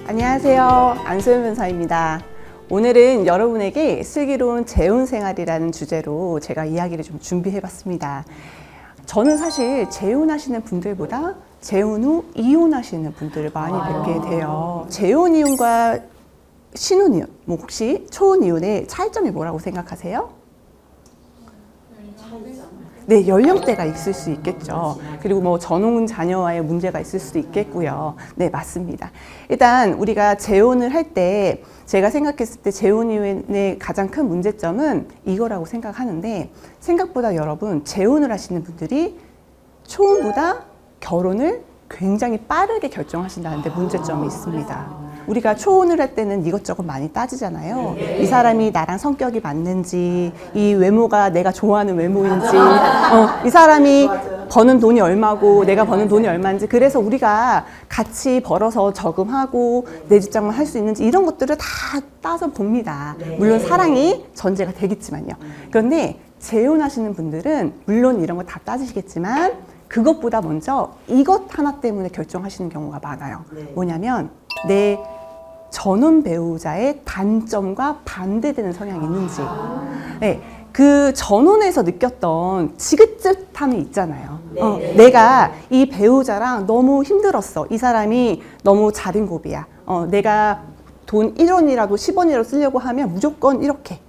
안녕하세요. 안소연 변호사입니다. 오늘은 여러분에게 슬기로운 재혼 생활이라는 주제로 제가 이야기를 좀 준비해 봤습니다. 저는 사실 재혼하시는 분들보다 재혼 후 이혼하시는 분들을 많이 뵙게 돼요. 재혼 이혼과 신혼 이혼, 혹시 초혼 이혼의 차이점이 뭐라고 생각하세요? 네, 연령대가 있을 수 있겠죠. 그리고 전혼 자녀와의 문제가 있을 수도 있겠고요. 네, 맞습니다. 일단 우리가 재혼을 할 때 제가 생각했을 때 재혼 이혼의 가장 큰 문제점은 이거라고 생각하는데, 생각보다 여러분 재혼을 하시는 분들이 초혼보다 결혼을 굉장히 빠르게 결정하신다는 데 문제점이 있습니다. 우리가 초혼을 할 때는 이것저것 많이 따지잖아요. 이 사람이 나랑 성격이 맞는지, 이 외모가 내가 좋아하는 외모인지, 이 사람이 버는 돈이 얼마고 내가 버는 돈이 얼마인지, 그래서 우리가 같이 벌어서 저금하고 내 주장만 할 수 있는지 이런 것들을 다 따서 봅니다. 물론 사랑이 전제가 되겠지만요. 그런데 재혼하시는 분들은 물론 이런 거 다 따지시겠지만 그것보다 먼저 이것 하나 때문에 결정하시는 경우가 많아요. 뭐냐면 내 전혼 배우자의 단점과 반대되는 성향이 있는지. 네, 그 전혼에서 느꼈던 지긋짓함이 있잖아요. 내가 이 배우자랑 너무 힘들었어. 이 사람이 너무 자린고비야. 내가 돈 1원이라도 10원이라도 쓰려고 하면 무조건 이렇게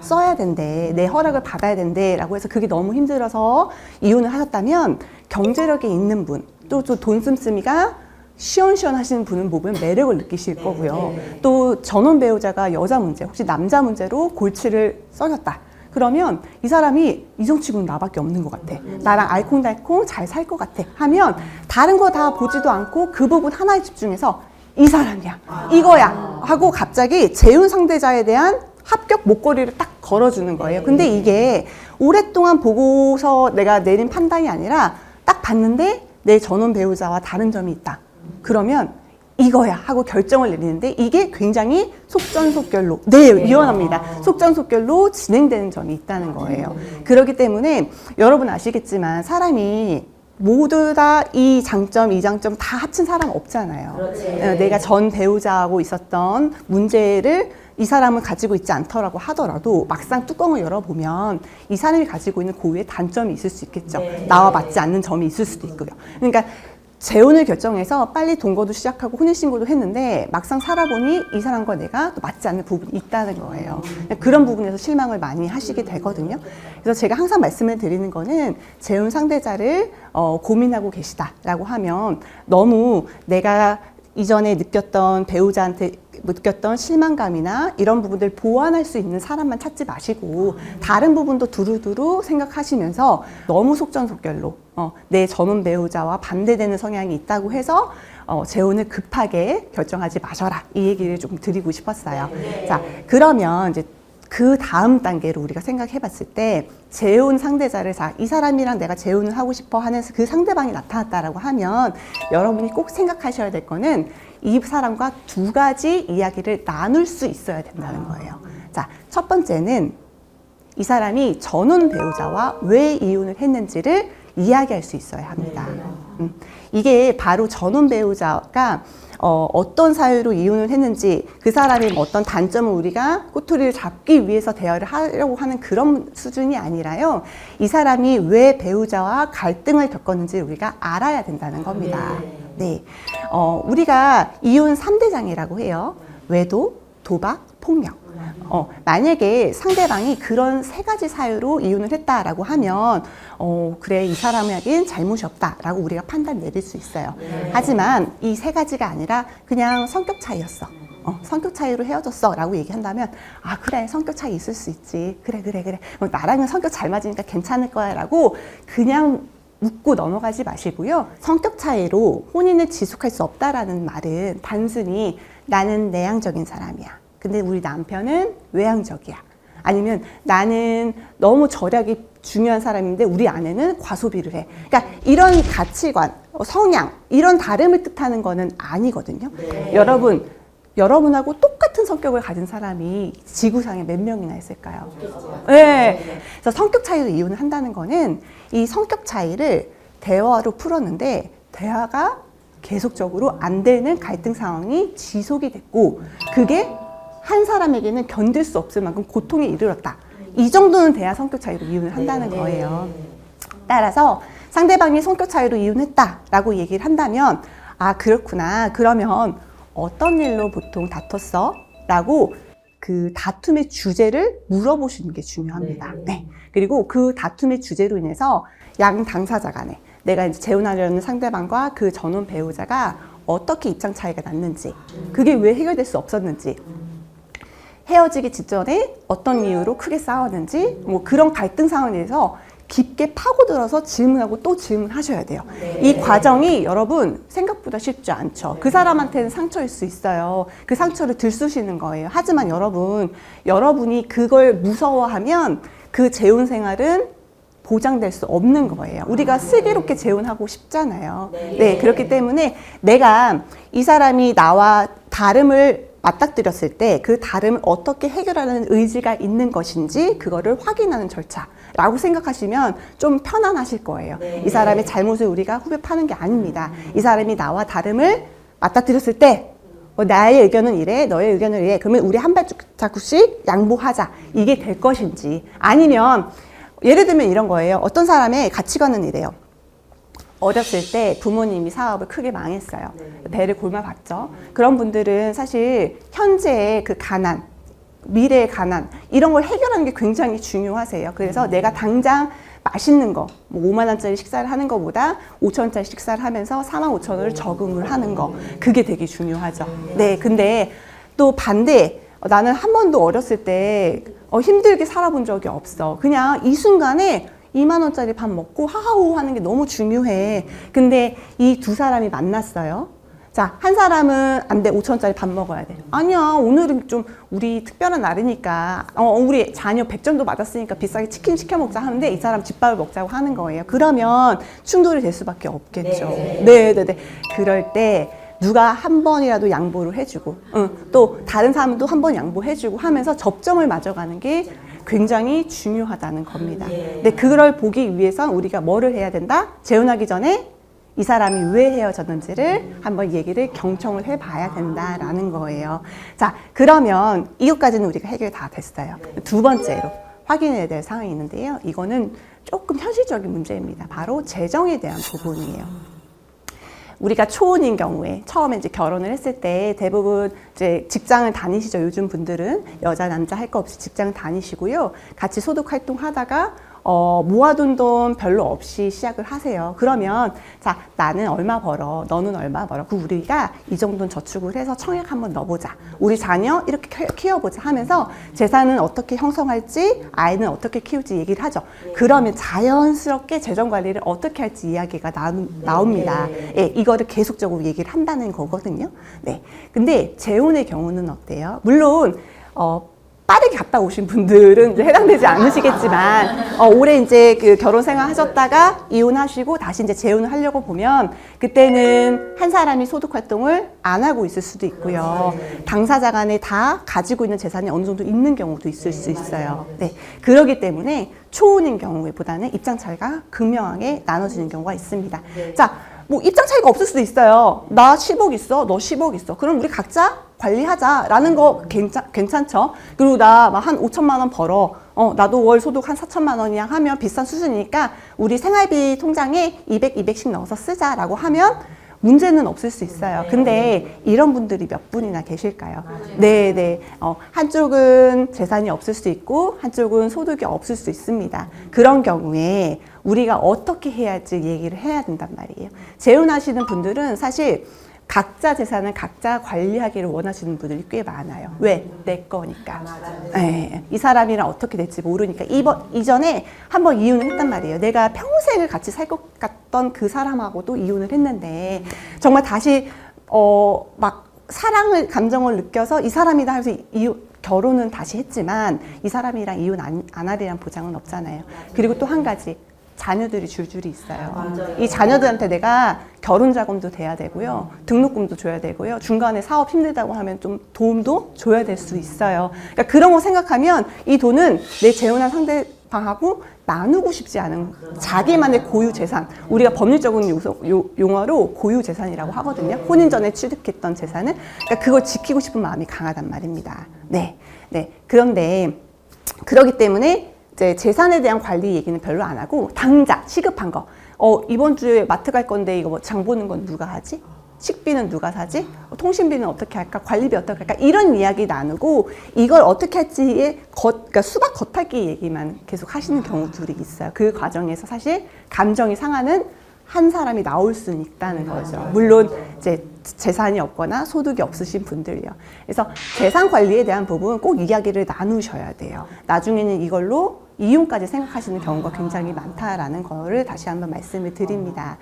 써야 된대. 내 허락을 받아야 된대. 라고 해서 그게 너무 힘들어서 이혼을 하셨다면 경제력이 있는 분, 또 돈 씀씀이가 시원시원 하시는 분은 보면 매력을 느끼실 거고요. 또 전혼 배우자가 여자 문제, 혹시 남자 문제로 골치를 썩였다. 그러면 이 사람이 이성치고는 나밖에 없는 것 같아. 나랑 알콩달콩 잘 살 것 같아. 하면 다른 거 다 보지도 않고 그 부분 하나에 집중해서 이 사람이야, 이거야 하고 갑자기 재혼 상대자에 대한 합격 목걸이를 딱 걸어주는 거예요. 근데 이게 오랫동안 보고서 내가 내린 판단이 아니라 딱 봤는데 내 전혼 배우자와 다른 점이 있다. 그러면 이거야 하고 결정을 내리는데 이게 굉장히 속전속결로, 유연합니다. 속전속결로 진행되는 점이 있다는 거예요. 그렇기 때문에 여러분 아시겠지만 사람이 모두 다 이 장점, 이 장점 다 합친 사람 없잖아요. 그렇지. 내가 전 배우자하고 있었던 문제를 이 사람은 가지고 있지 않더라고 하더라도 막상 뚜껑을 열어보면 이 사람이 가지고 있는 고유의 단점이 있을 수 있겠죠. 나와 맞지 않는 점이 있을 수도 있고요. 그러니까 재혼을 결정해서 빨리 동거도 시작하고 혼인신고도 했는데 막상 살아보니 이 사람과 내가 또 맞지 않는 부분이 있다는 거예요. 그런 부분에서 실망을 많이 하시게 되거든요. 그래서 제가 항상 말씀을 드리는 거는 재혼 상대자를 고민하고 계시다라고 하면 너무 내가 이전에 느꼈던 배우자한테 느꼈던 실망감이나 이런 부분들 보완할 수 있는 사람만 찾지 마시고 다른 부분도 두루두루 생각하시면서 너무 속전속결로 내 전혼 배우자와 반대되는 성향이 있다고 해서 재혼을 급하게 결정하지 마셔라, 이 얘기를 좀 드리고 싶었어요. 자, 그러면 이제 그 다음 단계로 우리가 생각해 봤을 때 재혼 상대자를 이 사람이랑 내가 재혼을 하고 싶어 하는 그 상대방이 나타났다라고 하면 여러분이 꼭 생각하셔야 될 거는 이 사람과 두 가지 이야기를 나눌 수 있어야 된다는 거예요. 자, 첫 번째는 이 사람이 전혼 배우자와 왜 이혼을 했는지를 이야기할 수 있어야 합니다. 이게 바로 전혼 배우자가 어떤 사유로 이혼을 했는지, 그 사람의 어떤 단점을 우리가 꼬투리를 잡기 위해서 대화를 하려고 하는 그런 수준이 아니라요. 이 사람이 왜 배우자와 갈등을 겪었는지 우리가 알아야 된다는 겁니다. 네. 우리가 이혼 3대장이라고 해요. 외도, 도박, 폭력. 만약에 상대방이 그런 세 가지 사유로 이혼을 했다라고 하면 그래, 이 사람에겐 잘못이 없다라고 우리가 판단 내릴 수 있어요. 하지만 이 세 가지가 아니라 그냥 성격 차이였어. 성격 차이로 헤어졌어 라고 얘기한다면 그래, 성격 차이 있을 수 있지. 그래. 나랑은 성격 잘 맞으니까 괜찮을 거야 라고 그냥 묻고 넘어가지 마시고요. 성격 차이로 혼인을 지속할 수 없다라는 말은 단순히 나는 내향적인 사람이야, 근데 우리 남편은 외향적이야. 아니면 나는 너무 절약이 중요한 사람인데 우리 아내는 과소비를 해. 그러니까 이런 가치관, 성향, 이런 다름을 뜻하는 거는 아니거든요. 여러분하고 똑같은 성격을 가진 사람이 지구상에 몇 명이나 있을까요? 네. 그래서 성격 차이로 이혼을 한다는 거는 이 성격 차이를 대화로 풀었는데 대화가 계속적으로 안 되는 갈등 상황이 지속이 됐고 그게 한 사람에게는 견딜 수 없을 만큼 고통에 이르렀다. 이 정도는 돼야 성격 차이로 이혼을 한다는 거예요. 따라서 상대방이 성격 차이로 이혼했다라고 얘기를 한다면 아 그렇구나. 그러면 어떤 일로 보통 다퉜어? 라고 그 다툼의 주제를 물어보시는 게 중요합니다. 네. 그리고 그 다툼의 주제로 인해서 양 당사자 간에 내가 이제 재혼하려는 상대방과 그 전혼 배우자가 어떻게 입장 차이가 났는지 그게 왜 해결될 수 없었는지 헤어지기 직전에 어떤 이유로 크게 싸웠는지 뭐 그런 갈등 상황에 대해서 깊게 파고들어서 질문하고 또 질문하셔야 돼요. 이 과정이 여러분 생각보다 쉽지 않죠. 그 사람한테는 상처일 수 있어요. 그 상처를 들쑤시는 거예요. 하지만 여러분이 그걸 무서워하면 그 재혼 생활은 보장될 수 없는 거예요. 우리가 슬기롭게 재혼하고 싶잖아요. 네, 그렇기 때문에 내가 이 사람이 나와 다름을 맞닥뜨렸을 때 그 다름을 어떻게 해결하는 의지가 있는 것인지 그거를 확인하는 절차라고 생각하시면 좀 편안하실 거예요. 이 사람의 잘못을 우리가 후벼 파는 게 아닙니다. 이 사람이 나와 다름을 맞닥뜨렸을 때 나의 의견은 이래, 너의 의견은 이래. 그러면 우리 한 발자국씩 양보하자. 이게 될 것인지 아니면 예를 들면 이런 거예요. 어떤 사람의 가치관은 이래요. 어렸을 때 부모님이 사업을 크게 망했어요. 배를 골마봤죠. 그런 분들은 사실 현재의 그 가난, 미래의 가난 이런 걸 해결하는 게 굉장히 중요하세요. 그래서 내가 당장 맛있는 거, 뭐 5만 원짜리 식사를 하는 것보다 5천 원짜리 식사를 하면서 4만 5천 원을 저금을 하는 거 그게 되게 중요하죠. 네, 근데 또 반대 나는 한 번도 어렸을 때 힘들게 살아본 적이 없어. 그냥 이 순간에 2만 원짜리 밥 먹고 하하호 하는 게 너무 중요해. 근데 이 두 사람이 만났어요. 자, 한 사람은 안 돼. 5천 원짜리 밥 먹어야 돼. 아니야. 오늘은 좀 우리 특별한 날이니까 우리 자녀 100점도 맞았으니까 비싸게 치킨 시켜 먹자 하는데 이 사람 집밥을 먹자고 하는 거예요. 그러면 충돌이 될 수밖에 없겠죠. 네. 그럴 때 누가 한 번이라도 양보를 해주고 또 다른 사람도 한 번 양보해주고 하면서 접점을 맞아가는 게 굉장히 중요하다는 겁니다. 근데 그걸 보기 위해서 우리가 뭐를 해야 된다? 재혼하기 전에 이 사람이 왜 헤어졌는지를 한번 얘기를 경청을 해봐야 된다라는 거예요. 자, 그러면 이것까지는 우리가 해결 다 됐어요. 두 번째로 확인해야 될 사항이 있는데요. 이거는 조금 현실적인 문제입니다. 바로 재정에 대한 부분이에요. 우리가 초혼인 경우에 처음에 이제 결혼을 했을 때 대부분 이제 직장을 다니시죠. 요즘 분들은 여자 남자 할 거 없이 직장 다니시고요. 같이 소득 활동하다가 모아둔 돈 별로 없이 시작을 하세요. 그러면 자 나는 얼마 벌어, 너는 얼마 벌어. 그 우리가 이 정도는 저축을 해서 청약 한번 넣어보자. 우리 자녀 이렇게 키워보자 하면서 재산은 어떻게 형성할지 아이는 어떻게 키울지 얘기를 하죠. 그러면 자연스럽게 재정 관리를 어떻게 할지 이야기가 나옵니다. 예, 이거를 계속적으로 얘기를 한다는 거거든요. 네. 근데 재혼의 경우는 어때요? 물론 빠르게 갔다 오신 분들은 이제 해당되지 않으시겠지만 올해 이제 그 결혼 생활 하셨다가 이혼하시고 다시 이제 재혼을 하려고 보면 그때는 한 사람이 소득 활동을 안 하고 있을 수도 있고요. 당사자 간에 다 가지고 있는 재산이 어느 정도 있는 경우도 있을 수 있어요. 네, 그렇기 때문에 초혼인 경우보다는 입장 차이가 극명하게 나눠지는 경우가 있습니다. 자, 뭐 입장 차이가 없을 수도 있어요. 나 10억 있어, 너 10억 있어. 그럼 우리 각자 관리하자라는 거 괜찮죠? 그리고 나 한 5천만 원 벌어. 나도 월 소득 한 4천만 원이야 하면 비싼 수준이니까 우리 생활비 통장에 200씩 넣어서 쓰자라고 하면 문제는 없을 수 있어요. 근데 이런 분들이 몇 분이나 계실까요? 네. 한쪽은 재산이 없을 수 있고 한쪽은 소득이 없을 수 있습니다. 그런 경우에 우리가 어떻게 해야 할지 얘기를 해야 된단 말이에요. 재혼하시는 분들은 사실 각자 재산을 각자 관리하기를 원하시는 분들이 꽤 많아요. 왜? 내 거니까. 네, 이 사람이랑 어떻게 될지 모르니까. 이전에 한번 이혼을 했단 말이에요. 내가 평생을 같이 살 것 같던 그 사람하고도 이혼을 했는데 정말 다시 막 사랑을 감정을 느껴서 이 사람이다 해서 결혼은 다시 했지만 이 사람이랑 이혼 안 하리란 보장은 없잖아요. 그리고 또 한 가지. 자녀들이 줄줄이 있어요. 이 자녀들한테 내가 결혼 자금도 돼야 되고요. 등록금도 줘야 되고요. 중간에 사업 힘들다고 하면 좀 도움도 줘야 될 수 있어요. 그러니까 그런 거 생각하면 이 돈은 내 재혼한 상대방 방하고 나누고 싶지 않은 자기만의 고유 재산, 우리가 법률적인 용어로 고유 재산이라고 하거든요. 혼인 전에 취득했던 재산은, 그러니까 그걸 지키고 싶은 마음이 강하단 말입니다. 네. 그런데 그러기 때문에 이제 재산에 대한 관리 얘기는 별로 안 하고 당장 시급한 거. 이번 주에 마트 갈 건데 이거 뭐 장 보는 건 누가 하지? 식비는 누가 사지? 통신비는 어떻게 할까? 관리비 어떻게 할까? 이런 이야기 나누고 이걸 어떻게 할지의 그러니까 수박 겉핥기 얘기만 계속 하시는 경우들이 있어요. 그 과정에서 사실 감정이 상하는 한 사람이 나올 수는 있다는 거죠. 물론 이제 재산이 없거나 소득이 없으신 분들이요. 그래서 재산 관리에 대한 부분 꼭 이야기를 나누셔야 돼요. 나중에는 이걸로 이혼까지 생각하시는 경우가 굉장히 많다라는 거를 다시 한번 말씀을 드립니다.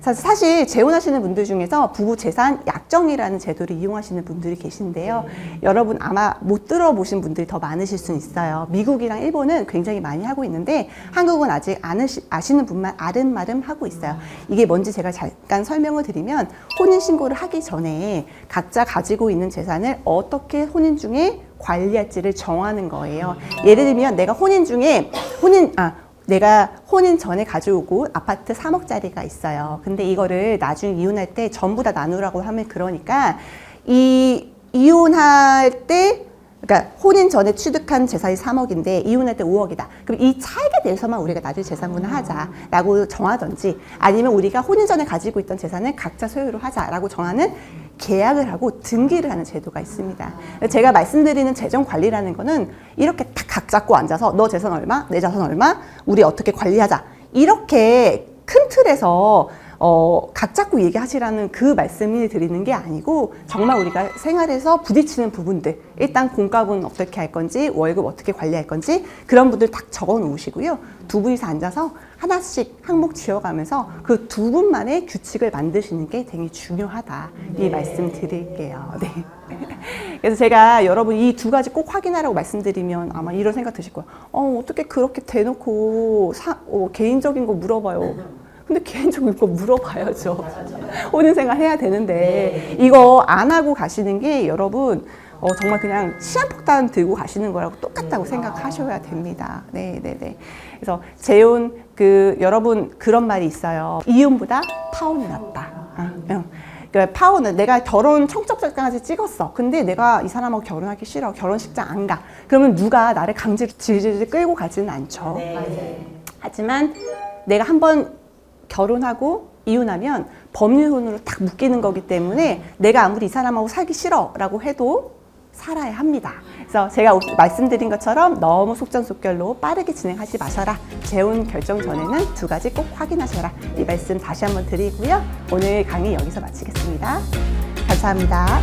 사실 재혼하시는 분들 중에서 부부 재산 약정이라는 제도를 이용하시는 분들이 계신데요. 여러분 아마 못 들어보신 분들이 더 많으실 수 있어요. 미국이랑 일본은 굉장히 많이 하고 있는데 한국은 아직 아시는 분만 아름마름 하고 있어요. 이게 뭔지 제가 잠깐 설명을 드리면 혼인신고를 하기 전에 각자 가지고 있는 재산을 어떻게 혼인 중에 관리할지를 정하는 거예요. 예를 들면 내가 내가 혼인 전에 가져오고 아파트 3억짜리가 있어요. 근데 이거를 나중에 이혼할 때 전부 다 나누라고 하면 그러니까 이혼할 때 그러니까 혼인 전에 취득한 재산이 3억인데 이혼할 때 5억이다. 그럼 이 차익에 대해서만 우리가 나중에 재산분을 하자라고 정하든지 아니면 우리가 혼인 전에 가지고 있던 재산을 각자 소유로 하자라고 정하는 계약을 하고 등기를 하는 제도가 있습니다. 제가 말씀드리는 재정 관리라는 거는 이렇게 딱 각 잡고 앉아서 너 재산 얼마, 내 재산 얼마, 우리 어떻게 관리하자 이렇게 큰 틀에서 각 잡고 얘기하시라는 그 말씀을 드리는 게 아니고 정말 우리가 생활에서 부딪히는 부분들 일단 공과분 어떻게 할 건지 월급 어떻게 관리할 건지 그런 분들 딱 적어 놓으시고요. 두 분이서 앉아서 하나씩 항목 지어가면서 그 두 분만의 규칙을 만드시는 게 되게 중요하다 이 말씀 드릴게요. 네. 그래서 제가 여러분 이 두 가지 꼭 확인하라고 말씀드리면 아마 이런 생각 드실 거예요. 어떻게 그렇게 대놓고 개인적인 거 물어봐요. 근데 개인적인 거 물어봐야죠. 혼인생활 해야 되는데 이거 안 하고 가시는 게 여러분 정말 그냥 시한폭탄 들고 가시는 거라고 똑같다고 생각하셔야 됩니다. 네네네. 그래서 재혼 여러분 그런 말이 있어요. 이혼보다 파혼이 낫다. 그러니까 파혼은 내가 결혼 청첩장까지 찍었어. 근데 내가 이 사람하고 결혼하기 싫어. 결혼식장 안 가. 그러면 누가 나를 강제로 질질 끌고 가지는 않죠. 네. 하지만 내가 한번 결혼하고 이혼하면 법률혼으로 딱 묶이는 거기 때문에 내가 아무리 이 사람하고 살기 싫어라고 해도 살아야 합니다. 그래서 제가 말씀드린 것처럼 너무 속전속결로 빠르게 진행하지 마셔라. 재혼 결정 전에는 두 가지 꼭 확인하셔라. 이 말씀 다시 한번 드리고요. 오늘 강의 여기서 마치겠습니다. 감사합니다.